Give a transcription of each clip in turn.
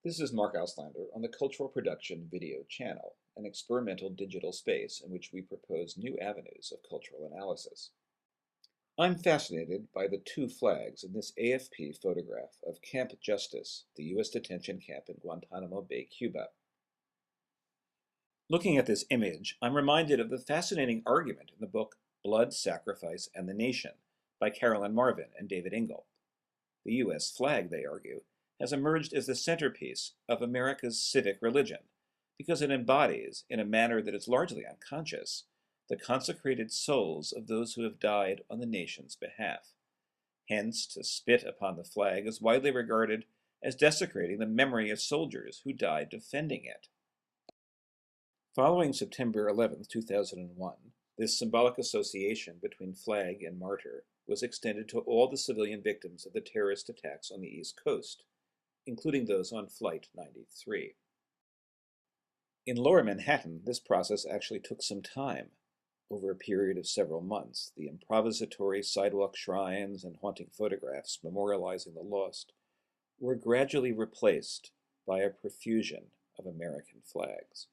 This is Mark Auslander on the Cultural Production Video channel, an experimental digital space in which we propose new avenues of cultural analysis. I'm fascinated by the two flags in this AFP photograph of Camp Justice, the U.S. detention camp in Guantanamo Bay, Cuba. Looking at this image, I'm reminded of the fascinating argument in the book Blood, Sacrifice, and the Nation by Carolyn Marvin and David Ingle. The U.S. flag, they argue, has emerged as the centerpiece of America's civic religion because it embodies, in a manner that is largely unconscious, the consecrated souls of those who have died on the nation's behalf. Hence, to spit upon the flag is widely regarded as desecrating the memory of soldiers who died defending it. Following September 11, 2001, this symbolic association between flag and martyr was extended to all the civilian victims of the terrorist attacks on the East Coast, including those on Flight 93. In Lower Manhattan, this process actually took some time. Over a period of several months, the improvisatory sidewalk shrines and haunting photographs memorializing the lost were gradually replaced by a profusion of American flags.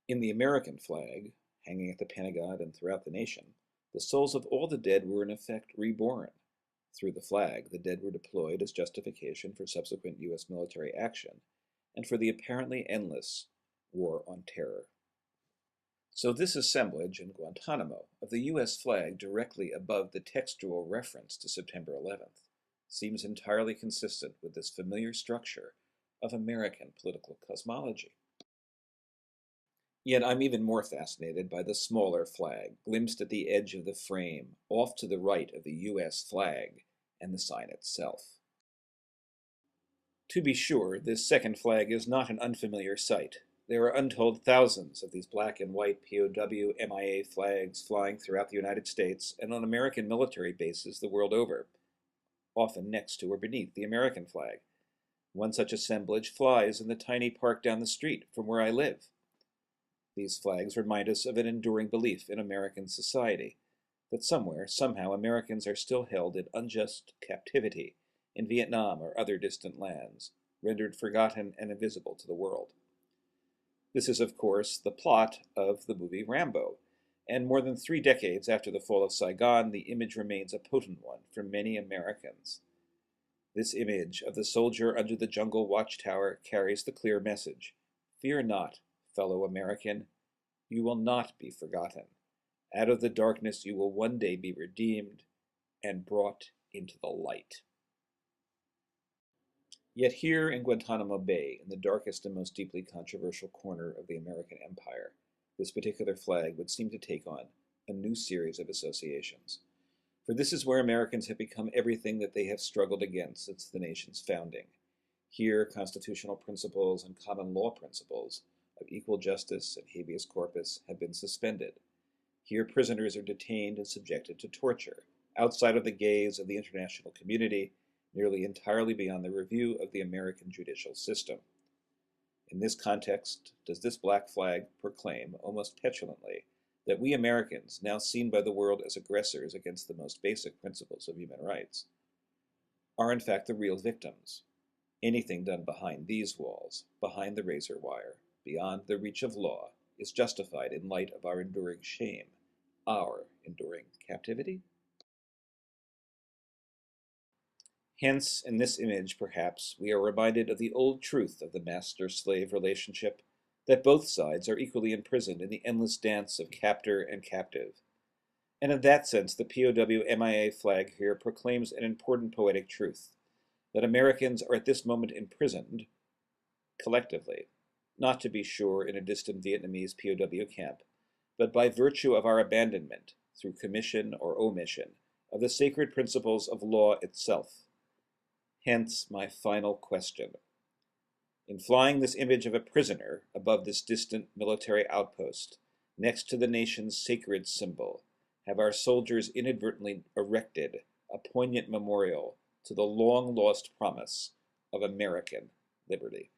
In the American flag, hanging at the Pentagon and throughout the nation, the souls of all the dead were in effect reborn. Through the flag, the dead were deployed as justification for subsequent U.S. military action and for the apparently endless war on terror. So this assemblage in Guantanamo of the U.S. flag directly above the textual reference to September 11th seems entirely consistent with this familiar structure of American political cosmology. Yet I'm even more fascinated by the smaller flag, glimpsed at the edge of the frame, off to the right of the U.S. flag and the sign itself. To be sure, this second flag is not an unfamiliar sight. There are untold thousands of these black and white POW MIA flags flying throughout the United States and on American military bases the world over, often next to or beneath the American flag. One such assemblage flies in the tiny park down the street from where I live. These flags remind us of an enduring belief in American society, that somewhere, somehow, Americans are still held in unjust captivity in Vietnam or other distant lands, rendered forgotten and invisible to the world. This is, of course, the plot of the movie Rambo, and more than 3 decades after the fall of Saigon, the image remains a potent one for many Americans. This image of the soldier under the jungle watchtower carries the clear message: fear not, fellow American, you will not be forgotten. Out of the darkness you will one day be redeemed and brought into the light. Yet here in Guantanamo Bay, in the darkest and most deeply controversial corner of the American empire, this particular flag would seem to take on a new series of associations. For this is where Americans have become everything that they have struggled against since the nation's founding. Here, constitutional principles and common law principles of equal justice and habeas corpus have been suspended. Here, prisoners are detained and subjected to torture, outside of the gaze of the international community, nearly entirely beyond the review of the American judicial system. In this context, does this black flag proclaim, almost petulantly, that we Americans, now seen by the world as aggressors against the most basic principles of human rights, are in fact the real victims? Anything done behind these walls, behind the razor wire, beyond the reach of law, is justified in light of our enduring shame, our enduring captivity? Hence, in this image, perhaps, we are reminded of the old truth of the master-slave relationship, that both sides are equally imprisoned in the endless dance of captor and captive. And in that sense, the POW MIA flag here proclaims an important poetic truth, that Americans are at this moment imprisoned, collectively, not to be sure in a distant Vietnamese POW camp, but by virtue of our abandonment, through commission or omission, of the sacred principles of law itself. Hence my final question. In flying this image of a prisoner above this distant military outpost, next to the nation's sacred symbol, have our soldiers inadvertently erected a poignant memorial to the long-lost promise of American liberty.